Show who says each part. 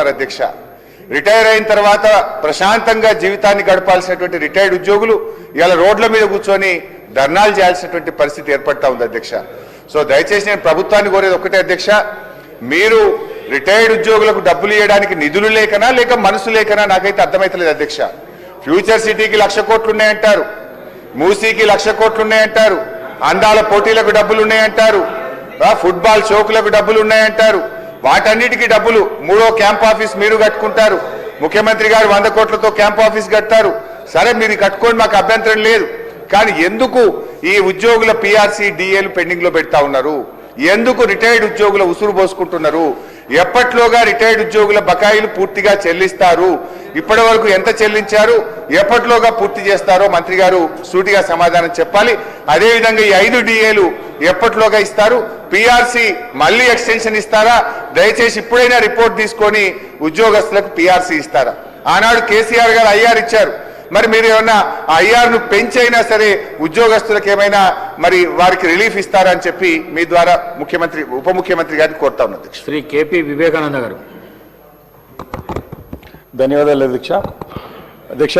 Speaker 1: ఉన్నారు అధ్యక్ష. రిటైర్ అయిన తర్వాత ప్రశాంతంగా జీవితాన్ని గడపాల్సినటువంటి రిటైర్డ్ ఉద్యోగులు ఇలా రోడ్ల మీద కూర్చొని ధర్నాలు చేయాల్సినటువంటి పరిస్థితి ఏర్పడతా ఉంది అధ్యక్ష. సో దయచేసి నేను ప్రభుత్వాన్ని కోరేది ఒకటే అధ్యక్ష, మీరు రిటైర్డ్ ఉద్యోగులకు డబ్బులు ఇవ్వడానికి నిధులు లేకనా లేక మనసు లేకనా నాకైతే అర్థమైతలేదు అధ్యక్ష. ఫ్యూచర్ సిటీకి 1,00,000 కోట్లు ఉన్నాయంటారు, మూసీకి 1,00,000 కోట్లు ఉన్నాయంటారు, అందాల పోటీలకు డబ్బులు ఉన్నాయంటారు, ఫుట్బాల్ షోకులకు డబ్బులు ఉన్నాయంటారు. వాటన్నిటికీ డబ్బులు 3వ క్యాంప్ ఆఫీస్ మీరు కట్టుకుంటారు, ముఖ్యమంత్రి గారు 100 కోట్లతో క్యాంప్ ఆఫీస్ కట్టారు. సరే మీరు కట్టుకోండి, మాకు అభ్యంతరం లేదు. కానీ ఎందుకు ఈ ఉద్యోగుల పిఆర్సీ డిఏలు పెండింగ్ లో పెడతా ఉన్నారు? ఎందుకు రిటైర్డ్ ఉద్యోగుల ఉసురు పోసుకుంటున్నారు? ఎప్పట్లోగా రిటైర్డ్ ఉద్యోగుల బకాయిలు పూర్తిగా చెల్లిస్తారు? ఇప్పటి వరకు ఎంత చెల్లించారు, ఎప్పట్లోగా పూర్తి చేస్తారో మంత్రి గారు సూటిగా సమాధానం చెప్పాలి. అదేవిధంగా ఈ 5 డిఏలు ఎప్పట్లోగా ఇస్తారు? పిఆర్సీ మళ్ళీ ఎక్స్టెన్షన్ ఇస్తారా? దయచేసి ఇప్పుడైనా రిపోర్ట్ తీసుకొని ఉద్యోగస్తులకు పిఆర్సీ ఇస్తారా? ఆనాడు కేసీఆర్ గారు ఐఆర్ ఇచ్చారు, మరి మీరు ఏమన్నా ఆ ఐఆర్ను పెంచైనా సరే ఉద్యోగస్తులకు ఏమైనా మరి వారికి రిలీఫ్ ఇస్తారా అని చెప్పి మీ ద్వారా ముఖ్యమంత్రి ఉప ముఖ్యమంత్రి గారిని కోరుతా ఉన్నది.
Speaker 2: శ్రీ కేపీ వివేకానంద గారు.
Speaker 3: ధన్యవాదాలు అధ్యక్ష.